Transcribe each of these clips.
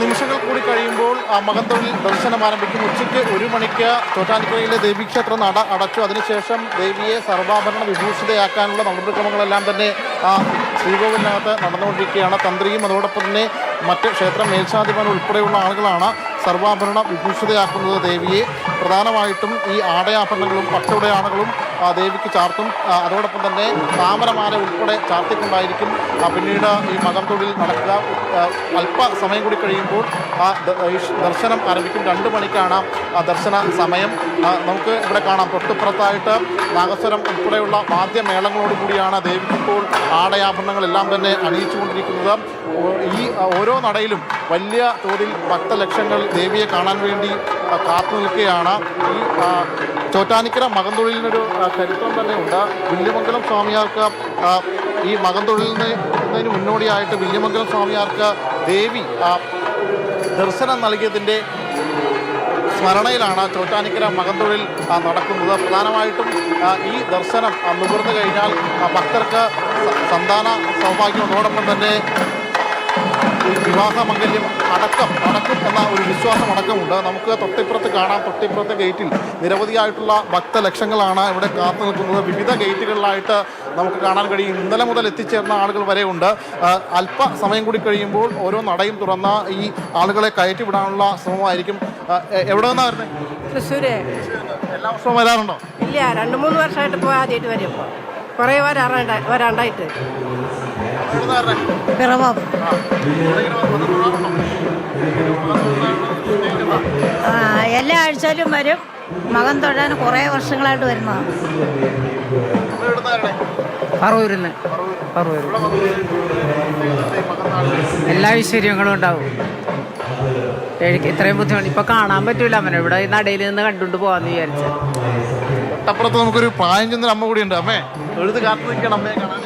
നിമിഷങ്ങൾ കൂടി കഴിയുമ്പോൾ മകൻതൊഴിൽ ദർശനം ആരംഭിക്കും. ഉച്ചയ്ക്ക് 1 മണിക്ക് ചോറ്റാനിക്കരയിലെ ദേവീക്ഷേത്രം നട അടച്ചു. അതിനുശേഷം ദേവിയെ സർവാഭരണ വിഭൂഷിതയാക്കാനുള്ള നടപടിക്രമങ്ങളെല്ലാം തന്നെ ശ്രീകോവിലിനകത്ത് നടന്നുകൊണ്ടിരിക്കുകയാണ്. തന്ത്രിയും അതോടൊപ്പം തന്നെ മറ്റ് ക്ഷേത്ര മേൽശാന്തിമാർ ഉൾപ്പെടെയുള്ള ആളുകളാണ് സർവാഭരണ വിഭൂഷിതയാക്കുന്നത് ദേവിയെ. പ്രധാനമായിട്ടും ഈ ആടയാഭരണങ്ങളും പട്ടുടയാണകളും ദേവിക്ക് ചാർത്തും. അതോടൊപ്പം തന്നെ താമരമാല ഉൾപ്പെടെ ചാർത്തിക്കൊണ്ടായിരിക്കും പിന്നീട് ഈ മകൻതൊഴിൽ നടക്കുക. അല്പസമയം കൂടി കഴിയുമ്പോൾ ദർശനം ആരംഭിക്കും. 2 മണിക്കാണ് ദർശന സമയം. നമുക്ക് ഇവിടെ കാണാം, തൊട്ടുപുറത്തായിട്ട് നാഗസ്വരം ഉൾപ്പെടെയുള്ള വാദ്യമേളങ്ങളോടുകൂടിയാണ് ദേവിക്കിപ്പോൾ ആടയാഭരണങ്ങളെല്ലാം തന്നെ അണിയിച്ചുകൊണ്ടിരിക്കുന്നത്. ഈ ഓരോ നടയിലും വലിയ തോതിൽ ഭക്തലക്ഷങ്ങൾ ദേവിയെ കാണാൻ വേണ്ടി കാത്തു നിൽക്കുകയാണ്. ഈ ചോറ്റാനിക്കര മകൻതൊഴിലിനൊരു ചരിത്രം തന്നെ ഉണ്ട്. വില്യമംഗലം സ്വാമിയാർക്ക് ഈ മകൻതൊഴിലിന് മുന്നോടിയായിട്ട് വില്യമംഗലം സ്വാമിയാർക്ക് ദേവി ദർശനം നൽകിയതിൻ്റെ സ്മരണയിലാണ് ചോറ്റാനിക്കര മകൻതൊഴിൽ നടക്കുന്നത്. പ്രധാനമായിട്ടും ഈ ദർശനം നുകർന്നു കഴിഞ്ഞാൽ ഭക്തർക്ക് സന്താന സൗഭാഗ്യം, അതോടൊപ്പം തന്നെ വിവാഹ മംഗല്യം നടക്കും എന്ന ഒരു വിശ്വാസം അടക്കമുണ്ട്. നമുക്ക് തൊട്ടിപ്പുറത്ത് കാണാം, തൊട്ടിപ്പുറത്തെ ഗേറ്റിൽ നിരവധിയായിട്ടുള്ള ഭക്തലക്ഷങ്ങളാണ് ഇവിടെ കാത്തു നിൽക്കുന്നത്. വിവിധ ഗേറ്റുകളിലായിട്ട് നമുക്ക് കാണാൻ കഴിയും. ഇന്നലെ മുതൽ എത്തിച്ചേർന്ന ആളുകൾ വരെ ഉണ്ട്. അല്പസമയം കൂടി കഴിയുമ്പോൾ ഓരോ നടയും തുറന്ന ഈ ആളുകളെ കയറ്റി വിടാനുള്ള ശ്രമമായിരിക്കും. എവിടെ നിന്നാണ് വരുന്നത്? തൃശ്ശൂര്. എല്ലാ വർഷവും വരാറുണ്ടോ? ഇല്ല, 2-3 വർഷമായിട്ട് ഇപ്പോൾ ആദ്യമായിട്ട് വരും. ഇപ്പോൾ കുറേ വരാണ്ടായിട്ട്. പിറവാം. എല്ലാ ആഴ്ചയിലും വരും. മകൻ തൊഴാൻ കുറേ വർഷങ്ങളായിട്ട് വരുന്നതാണ്. പറവൂരിന്ന്. എല്ലാ ഐശ്വര്യങ്ങളും ഉണ്ടാവും. എനിക്ക് ഇത്രയും ബുദ്ധിമുട്ട് ഇപ്പൊ കാണാൻ പറ്റൂല. അവനെ ഇവിടെ ഈ നടയിൽ നിന്ന് കണ്ടുകൊണ്ട് പോവാന്ന് വിചാരിച്ചു. തൊട്ടപ്പുറത്ത് നമുക്കൊരു പ്രായം ചെന്നൊരു അമ്മ കൂടി ഉണ്ട്. അമ്മേ, എഴുതി കാത്തു നിൽക്കണം അമ്മയെ കാണാൻ.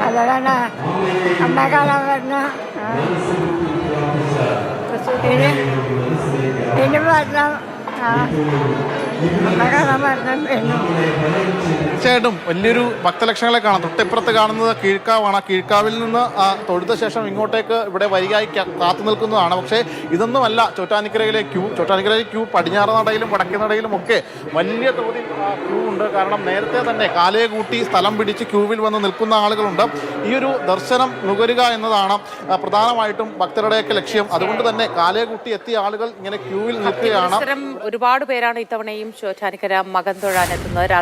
അതാണ് അമ്മ കാണാൻ വരുന്ന. ഇനി വരണം. തീർച്ചയായിട്ടും വലിയൊരു ഭക്തലക്ഷങ്ങളെ കാണാം. തൊട്ടിപ്പുറത്ത് കാണുന്നത് കീഴ്ക്കാവാണ്. കീഴ്ക്കാവിൽ നിന്ന് തൊഴുത ശേഷം ഇങ്ങോട്ടേക്ക് ഇവിടെ വരികയായി കാത്തു നിൽക്കുന്നതാണ്. പക്ഷേ ഇതൊന്നുമല്ല ചോറ്റാനിക്കരയിലെ ക്യൂ. ചോറ്റാനിക്കരയിലെ ക്യൂ പടിഞ്ഞാറ് നടയിലും വടക്കേ നടയിലും ഒക്കെ വലിയ തോതിൽ ക്യൂ ഉണ്ട്. കാരണം നേരത്തെ തന്നെ കാലയെ കൂട്ടി സ്ഥലം പിടിച്ച് ക്യൂവിൽ വന്ന് നിൽക്കുന്ന ആളുകളുണ്ട്. ഈ ഒരു ദർശനം നുകരുക എന്നതാണ് പ്രധാനമായിട്ടും ഭക്തരുടെയൊക്കെ ലക്ഷ്യം. അതുകൊണ്ട് തന്നെ കാലയെ കൂട്ടി എത്തിയ ആളുകൾ ഇങ്ങനെ ക്യൂവിൽ നിൽക്കുകയാണ്. ഒരുപാട് പേരാണ് ഇത്തവണയും ചോറ്റാനിക്കര മകൻ തൊഴാനെത്തുന്നത്.